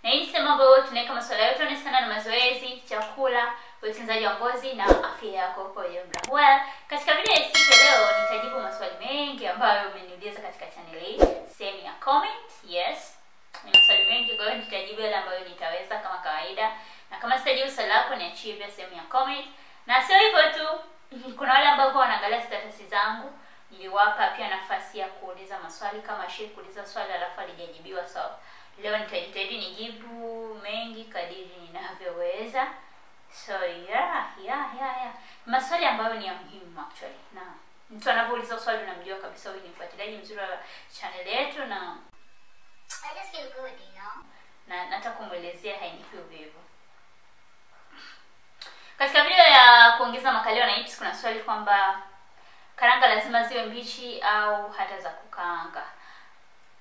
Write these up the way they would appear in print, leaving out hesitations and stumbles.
Na hii ni sehemu ambayo tunaweka maswali yote yanayohusiana na mazoezi, chakula, utunzaji wa ngozi na afya yako kwa ujumla. Well, katika video ya siku leo nitajibu maswali mengi ambayo umeniuliza katika channel hii, sehemu ya comment. Yes, ni maswali mengi, kwa hiyo nitajibu yale ambayo nitaweza kama kawaida. Na kama sitajibu swali lako, niachie pia sehemu ya comment. Na sio hivyo tu, kuna wale ambao wanaangalia status zangu, niliwapa pia nafasi ya kuuliza maswali kama kuuliza swali alafu halijajibiwa. So leo nitajitahidi nijibu mengi kadiri ninavyoweza. So yeah. Maswali ambayo ni ya muhimu actually. Na mtu anapouliza swali unamjua kabisa huyu ni mfuatiliaji mzuri wa channel yetu na I just feel good, you know. Na nataka kumuelezea hainipi uvivu. Katika video ya kuongeza makalio na hips kuna swali kwamba karanga lazima ziwe mbichi au hata za kukaanga.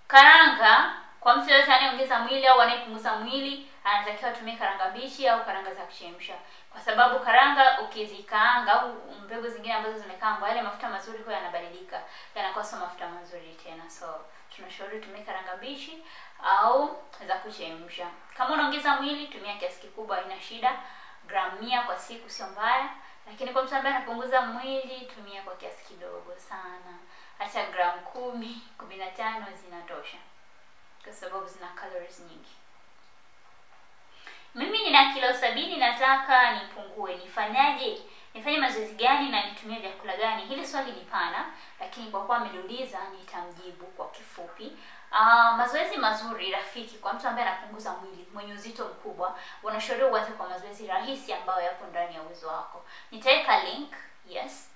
Karanga kwa mtu yote anayeongeza mwili au anayepunguza mwili anatakiwa atumie karanga mbichi au karanga za kuchemsha. Kwa sababu karanga ukizikaanga au mbegu zingine ambazo zimekaangwa, yale mafuta mazuri huwa yanabadilika, yanakosa mafuta mazuri tena. So tunashauri utumie karanga mbichi au za kuchemsha. Kama unaongeza mwili tumia kiasi kikubwa, haina shida. Gramu 100 kwa siku sio mbaya. Lakini kwa mtu ambaye anapunguza mwili tumia kwa kiasi kidogo sana. Hata gramu 10, 15 zinatosha. Kwa sababu zina calories nyingi. Mimi nina kilo 70, nataka nipungue. Nifanyaje? Nifanye mazoezi gani na nitumie vyakula gani? Hili swali ni pana, lakini kwa kuwa ameniuliza nitamjibu kwa kifupi. Mazoezi mazuri rafiki kwa mtu ambaye anapunguza mwili, mwenye uzito mkubwa, unashauriwa uanze kwa mazoezi rahisi ambayo yapo ndani ya uwezo wako. Nitaweka link, yes.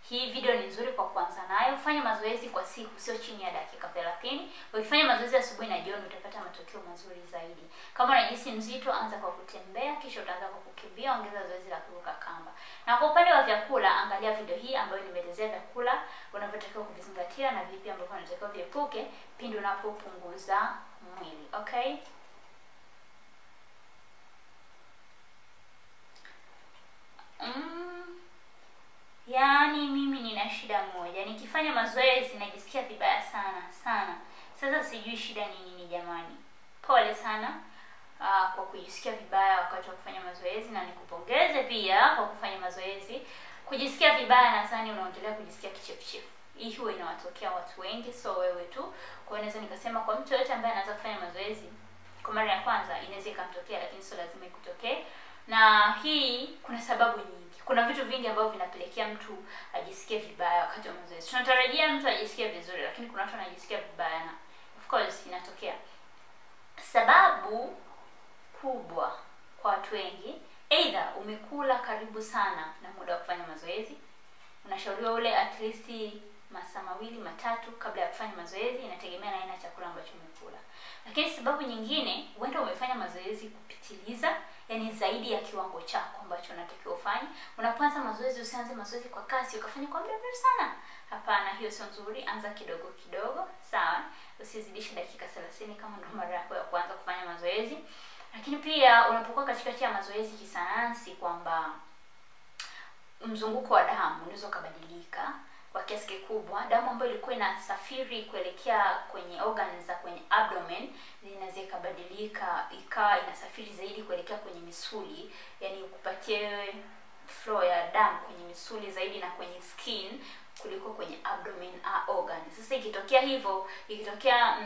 Hii video ni nzuri kwa kuanza nayo. Fanya mazoezi kwa siku sio chini ya dakika 30. Ukifanya mazoezi asubuhi na jioni utapata matokeo mazuri zaidi. Kama unajisi mzito, anza kwa kutembea, kisha utaanza kwa kukimbia, ongeza zoezi la kuruka kamba. Na kwa upande wa vyakula, angalia video hii ambayo nimeelezea vyakula unavyotakiwa kuvizingatia na vipi ambavyo unatakiwa viepuke pindi unapopunguza mwili. Okay? Yaani mimi nina shida moja. Nikifanya mazoezi najisikia vibaya sana. Sasa sijui shida ni nini jamani. Pole sana kwa kujisikia vibaya wakati wa kufanya mazoezi, na nikupongeze pia kwa kufanya mazoezi. Kujisikia vibaya na sana unaendelea kujisikia kichefuchefu. Hii huwa inawatokea watu wengi, so wewe tu. Kwa hiyo naweza nikasema kwa mtu yote ambaye anaanza kufanya mazoezi kwa mara ya kwanza inaweza ikamtokea, lakini sio lazima ikutokee. Na hii kuna sababu nyingi. Kuna vitu vingi ambavyo vinapelekea mtu ajisikie vibaya wakati wa mazoezi. Tunatarajia mtu ajisikie vizuri, lakini kuna watu wanajisikia vibaya na of course inatokea. Sababu kubwa kwa watu wengi, either umekula karibu sana na muda wa kufanya mazoezi. Unashauriwa ule at least masaa 2-3 kabla ya kufanya mazoezi, inategemea na aina ya chakula ambacho umekula. Lakini sababu nyingine, huenda umefanya mazoezi kupitiliza, yani zaidi ya kiwango chako ambacho unatakiwa ufanye. Unapoanza mazoezi usianze mazoezi kwa kasi ukafanya kwa muda mrefu sana. Hapana, hiyo sio nzuri. Anza kidogo kidogo, sawa? Usizidishe dakika 30 kama ndio mara yako ya kwanza kufanya mazoezi. Lakini pia unapokuwa katikati ya mazoezi kisayansi kwamba mzunguko wa damu unaweza kubadilika kwa kiasi kikubwa. Damu ambayo ilikuwa inasafiri kuelekea kwenye organs za kwenye abdomen inaweza kubadilika ikawa inasafiri zaidi kuelekea kwenye misuli, yani ukupatie flow ya damu kwenye misuli zaidi na kwenye skin kuliko kwenye abdomen organ. Sasa ikitokea hivyo, ikitokea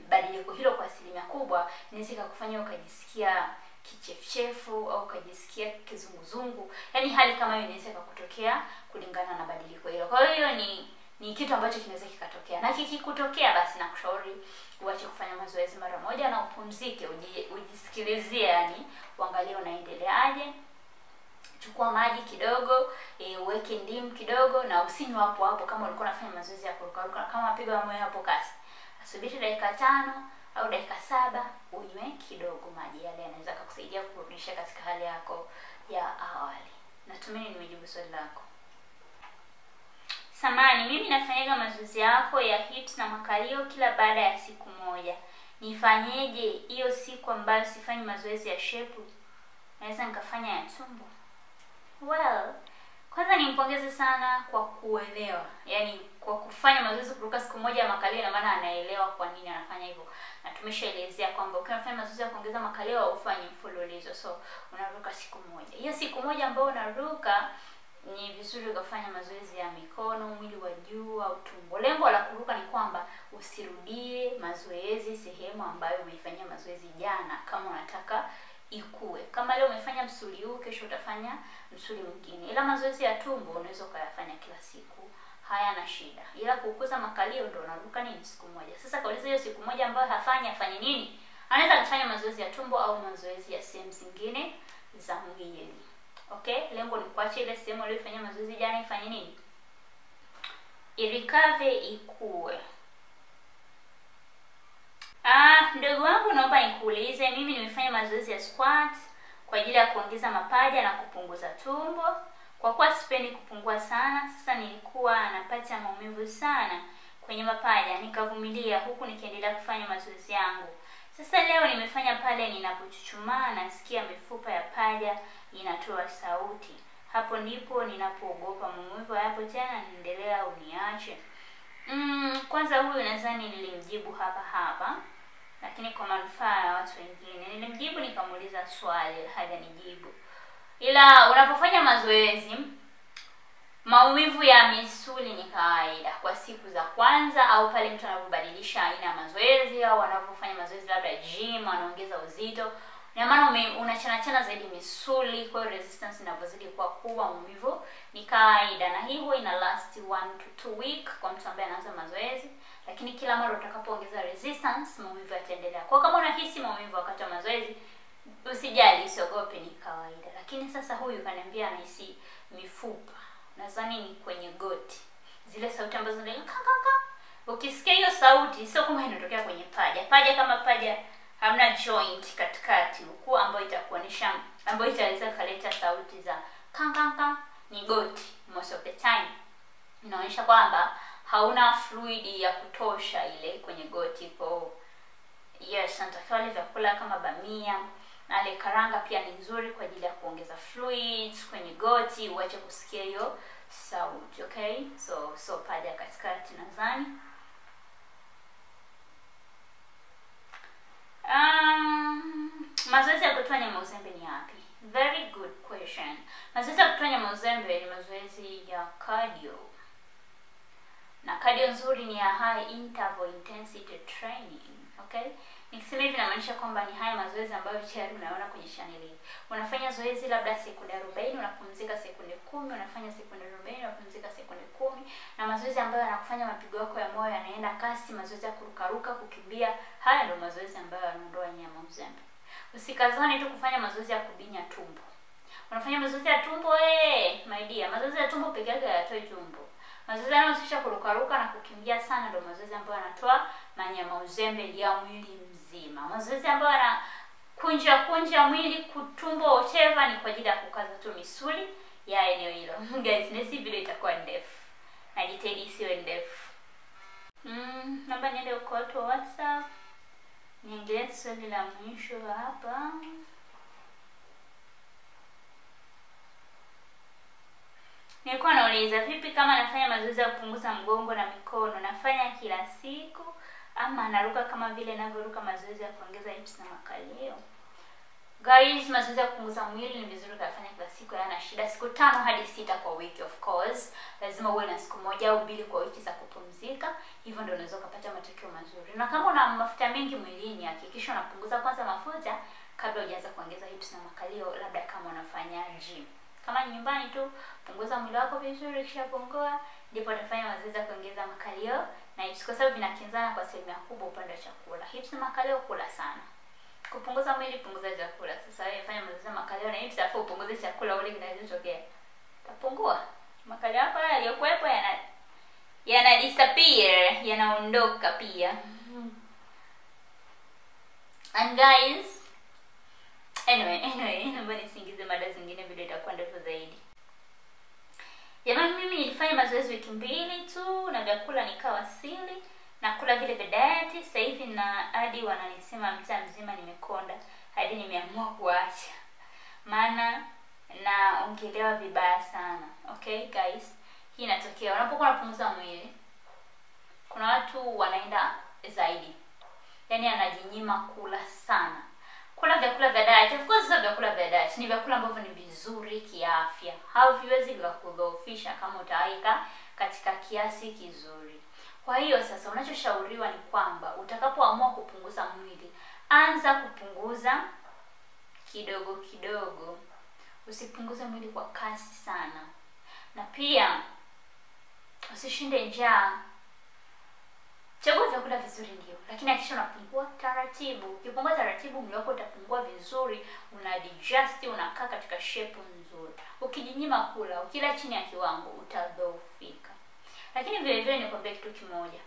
badiliko hilo kwa asilimia kubwa, inaweza kukufanya ukajisikia kichefuchefu au ukajisikia kizunguzungu. Yaani hali kama hiyo inaweza kutokea kulingana na badiliko hilo. Kwa hiyo ni kitu ambacho kinaweza kikatokea. Na kikikutokea basi nakushauri uache kufanya mazoezi mara moja na upumzike, ujisikilizie, yani uangalie unaendeleaje. Chukua maji kidogo, uweke ndimu kidogo, na usinywe hapo kama ulikuwa unafanya mazoezi ya kuruka kama mapigo ya moyo hapo kasi. Subiri dakika 5 au dakika 7 unywe kidogo maji, yale yanaweza kukusaidia kurudisha katika hali yako ya awali. Natumai nimejibu swali lako. Samani, mimi nafanyaga mazoezi yako ya hips na makalio kila baada ya siku moja. Nifanyeje hiyo siku ambayo sifanyi mazoezi ya shepu? Naweza nikafanya ya tumbo. Well, Kwanza nimpongeze sana kwa kuelewa. Yaani kwa kufanya mazoezi kuruka siku moja ya makalio, na maana anaelewa kwa nini anafanya hivyo. Na tumeshaelezea kwamba ukiwa unafanya mazoezi ya kuongeza makalio au ufanye mfululizo. So unaruka siku moja. Hiyo siku moja ambayo unaruka ni vizuri ukafanya mazoezi ya mikono, mwili wa juu au tumbo. Lengo la kuruka ni kwamba usirudie mazoezi sehemu ambayo umeifanyia mazoezi jana kama unataka ikue. Kama leo umefanya msuli huu, kesho utafanya msuli mwingine. Ila mazoezi ya tumbo unaweza ukayafanya kila siku, hayana shida. Ila kukuza makalio ndio unaruka nini siku moja. Sasa kauliza hiyo siku moja ambayo afanye nini? Anaweza kufanya mazoezi ya tumbo au mazoezi ya sehemu zingine za mwili. Okay? Lengo ni kuacha ile sehemu uliyofanyia mazoezi jana ifanye nini? Irikave, ikue. Ndugu wangu, naomba nikuulize, mimi nimefanya mazoezi ya squat kwa ajili ya kuongeza mapaja na kupunguza tumbo. Kwa kuwa sipendi kupungua sana, sasa nilikuwa napata maumivu sana kwenye mapaja, nikavumilia huku nikiendelea kufanya mazoezi yangu. Sasa leo nimefanya pale ninapochuchumaa, nasikia mifupa ya paja inatoa sauti. Hapo ndipo ninapoogopa maumivu hapo tena niendelea uniache. Kwanza huyu nadhani nilimjibu hapa. Lakini kwa manufaa ya watu wengine, nilimjibu nikamuuliza swali, hajanijibu. Ila unapofanya mazoezi, maumivu ya misuli ni kawaida kwa siku za kwanza, au pale mtu anapobadilisha aina ya mazoezi, au anapofanya mazoezi labda gym, anaongeza uzito. Na maana unachana zaidi misuli, kwa resistance inapozidi kuwa kubwa, maumivu ni kawaida. Na hii huwa ina last 1 to 2 week kwa mtu ambaye anaanza mazoezi. Lakini kila mara utakapoongeza resistance, maumivu yataendelea. Kwa kama unahisi maumivu wakati wa mazoezi, usijali, usiogope, ni kawaida. Lakini sasa huyu kaniambia anahisi mifupa. Nadhani ni kwenye goti. Zile sauti ambazo zinalia kaka. Ukisikia hiyo sauti, sio kama inatokea kwenye paja. Paja kama paja hamna joint katikati huku ambayo itakuonyesha, ambayo itaweza kuleta sauti za kaka, ni goti. Most of the time inaonyesha kwamba hauna fluid ya kutosha ile kwenye goti. Kwa yes, natakiwa ile vyakula kama bamia na ile karanga pia ni nzuri kwa ajili ya kuongeza fluids kwenye goti, uache kusikia hiyo sauti. Okay, so paja katikati nadhani. Mazoezi ya kutoa nyama uzembe ni yapi? Very good question. Mazoezi ya kutoa nyama uzembe ni mazoezi ya cardio. Na cardio nzuri ni ya high interval intensity training. Okay? Nikisema hivi namaanisha kwamba ni haya mazoezi ambayo tayari unaona kwenye channel hii. Unafanya zoezi labda sekunde 40, unapumzika sekunde 10, unafanya sekunde 40, unapumzika sekunde 10, na mazoezi ambayo yanakufanya mapigo yako ya moyo yanaenda kasi, mazoezi ya kurukaruka, kukimbia. Haya ndio mazoezi ambayo yanaondoa nyama uzembe. Usikazane tu kufanya mazoezi ya kubinya tumbo. Unafanya mazoezi ya tumbo, my dear, mazoezi ya tumbo pekee yake hayatoi tumbo. Mazoezi yanayohusisha kurukaruka na kukimbia sana ndio mazoezi ambayo yanatoa manyama uzembe ya mwili mzima. Mazoezi ambayo yanakunja mwili, kutumbo, whatever, ni kwa ajili ya kukaza tu misuli ya eneo hilo. Guys, nesi video itakuwa ndefu. Najitahidi isiwe ndefu. Naomba niende kwa watu wa WhatsApp. Niangalie swali la mwisho hapa. Nilikuwa nauliza vipi kama nafanya mazoezi ya kupunguza mgongo na mikono, nafanya kila siku ama naruka kama vile ninavyoruka mazoezi ya kuongeza hips na makalio? Guys, mazoezi ya kupunguza mwili ni vizuri kufanya kila siku, yana shida. Siku 5 hadi 6 kwa wiki, of course. Lazima uwe na siku 1 au 2 kwa wiki za kupumzika. Hivyo ndio unaweza kupata matokeo mazuri. Na kama una mafuta mengi mwilini, hakikisha unapunguza kwanza mafuta kabla hujaanza kuongeza hips na makalio, labda kama unafanya gym. Kama nyumbani tu, punguza mwili wako vizuri, kisha pungua, ndipo utafanya mazoezi ya kuongeza makalio na hips, kwa sababu vinakinzana kwa sehemu kubwa upande wa chakula. Hips na makalio kula sana. Kupunguza mwili, punguza chakula. Sasa wewe fanya mazoezi ya makalio na hips afu upunguze chakula, ule kinachotokea tapungua. Makalio yako yaliyokuepo yana disappear, yanaondoka pia. And guys, anyway, naomba nisingize mada zingine, video itakuwa ndefu zaidi. Jamani, mimi nilifanya mazoezi wiki 2 tu na vyakula nikawa sili na kula vile vya diet. Sasa hivi na hadi wananisema mtaa mzima nimekonda, hadi nimeamua kuacha. Maana na ongelewa vibaya sana. Okay guys, hii inatokea unapokuwa unapunguza mwili. Kuna watu wanaenda zaidi, yani anajinyima kula sana, kula vyakula vya diet. Of course sio vyakula vya diet, ni vyakula ambavyo ni vizuri kiafya, haviwezi vikakudhoofisha kama utaweka katika kiasi kizuri. Kwa hiyo sasa unachoshauriwa ni kwamba utakapoamua kupunguza mwili, anza kupunguza kidogo kidogo. Usipunguze mwili kwa kasi sana, na pia usishinde njaa. Chagua vyakula vizuri ndio, lakini hakikisha unapungua taratibu. Ukipungua taratibu, mwili wako utapungua vizuri, una digest, unakaa katika shape nzuri. Ukijinyima kula, ukila chini ya kiwango, utadhoofika. Lakini vile vile nikwambia kitu kimoja.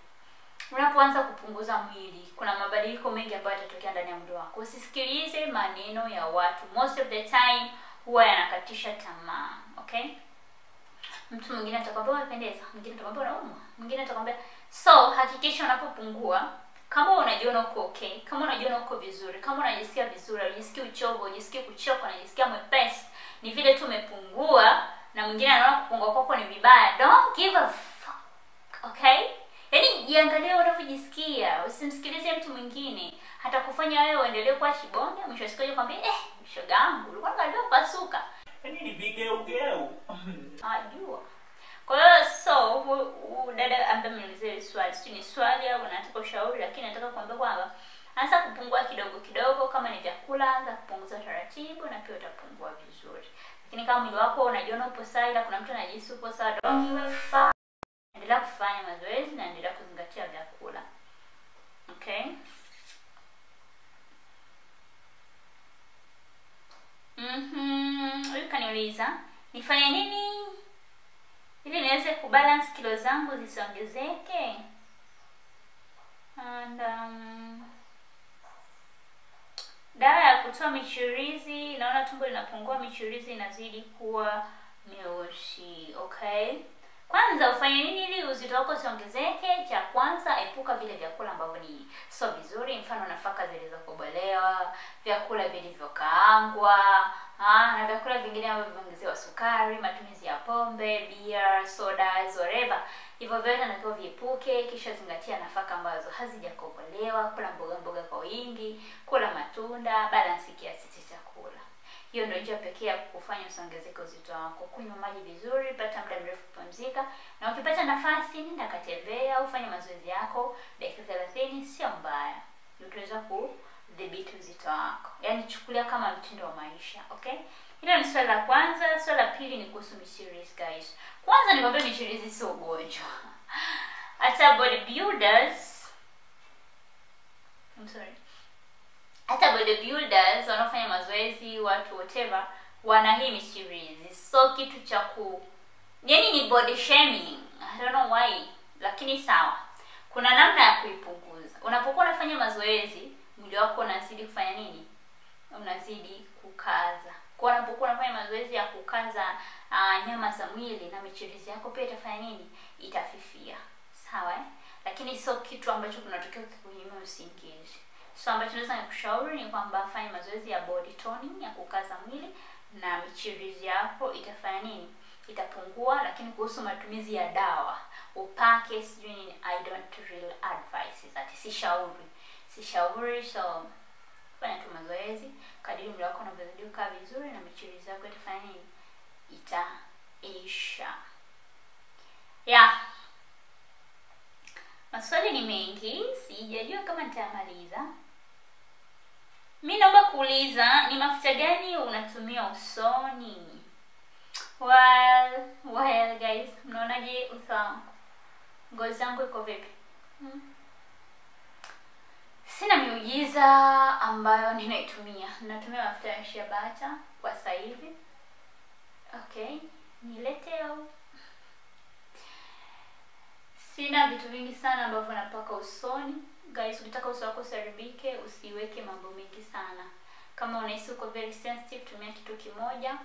Unapoanza kupunguza mwili, kuna mabadiliko mengi ambayo yatatokea ndani ya mwili wako. Usisikilize maneno ya watu. Most of the time huwa yanakatisha tamaa, okay? Mtu mwingine atakwambia unapendeza, mwingine atakwambia unaumwa, mwingine atakwambia. So hakikisha unapopungua, kama unajiona uko okay, kama unajiona uko vizuri, kama unajisikia vizuri, unajisikia uchovu, unajisikia kuchoka, unajisikia mwepesi, ni vile tu umepungua na mwingine anaona kupungua kwako ni vibaya. Don't give a fuck, okay? Yaani jiangalie unavyojisikia, usimsikilize mtu mwingine. Hata kufanya wewe uendelee kuwa chibonge, mwisho siku kwambia shoga yangu, ulikuwa unajua pasuka. Yaani ni vigeugeu. Ajua. Kwa hiyo dada ambaye ameniuliza swali, si ni swali au nataka ushauri, lakini nataka kuambia kwamba anza kupungua kidogo kidogo. Kama ni vyakula, anza kupunguza taratibu na pia utapungua vizuri. Lakini kama mwili wako unajiona upo sawa, ila kuna mtu anajihisi upo sawa, don't give a fuck. Endelea kufanya mazoezi na endelea kuzingatia vyakula. Okay? Huyu kaniuliza, nifanye nini ili niweze kubalance kilo zangu zisiongezeke? And dawa ya kutoa michirizi, naona tumbo linapungua, michirizi inazidi kuwa meusi. Okay? Kwanza ufanye nini ili uzito wako usiongezeke? Cha kwanza, epuka vile vyakula ambavyo ni sio vizuri, mfano nafaka zilizokobolewa, vyakula vilivyokaangwa, na vyakula vingine ambavyo vimeongezewa sukari, matumizi ya pombe, beer, soda, whatever. Hivyo vyote natakiwa viepuke. Kisha zingatia nafaka ambazo hazijakobolewa, kula mboga kwa wingi, kula matunda, balance kiasi cha chakula. Hiyo ndio njia pekee ya kufanya usiongezeke uzito wako. Kunywa maji vizuri, pata muda mrefu kupumzika, na ukipata nafasi nenda katembea au fanya mazoezi yako dakika 30, sio mbaya. Utaweza kudhibiti uzito wako. Yaani chukulia kama mtindo wa maisha, okay? Hilo ni swali la kwanza. Swali la pili ni kuhusu michirizi guys. Kwanza nikwambia michirizi sio ugonjwa. Hata bodybuilders, hata bodybuilders wanaofanya mazoezi, watu whatever, wana hii michirizi. So kitu cha yaani ni body shaming. I don't know why, lakini sawa. Kuna namna ya kuipunguza. Unapokuwa unafanya mazoezi, mwili wako unazidi kufanya nini? Unazidi kukaza. Kwa unapokuwa unafanya mazoezi ya kukaza nyama za mwili, na michirizi yako pia itafanya nini? Itafifia. Sawa Lakini sio kitu ambacho kunatokea kukunyima usingizi. So ambacho naweza nikushauri ni kwamba fanya mazoezi ya body toning, ya kukaza mwili, na michirizi yako itafanya nini? Itapungua. Lakini kuhusu matumizi ya dawa, upake sijui nini, I don't really advise that. Sishauri. So fanya tu mazoezi, kadiri mwili wako unavyozidi kukaa vizuri, na michirizi yako itafanya nini? Itaisha. Maswali ni mengi, sijajua kama nitamaliza. Mimi naomba kuuliza, ni mafuta gani unatumia usoni? Well guys, mnaonaje uso? Ngozi yangu iko vipi? Sina miujiza ambayo ninaitumia. Natumia mafuta ya shea butter kwa sasa hivi. Okay, nilete au? Sina vitu vingi sana ambavyo napaka usoni. Guys, ukitaka uso wako usiharibike, usiweke mambo mengi sana. Kama unahisi uko very sensitive, tumia kitu kimoja.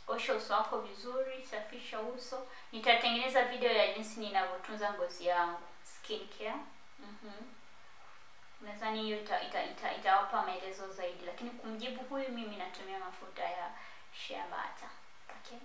Osha uso wako vizuri, safisha uso. Nitatengeneza video ya jinsi ninavyotunza ngozi yangu, skin care. Nadhani hiyo itawapa maelezo zaidi, lakini kumjibu huyu, mimi natumia mafuta shiambata. Okay?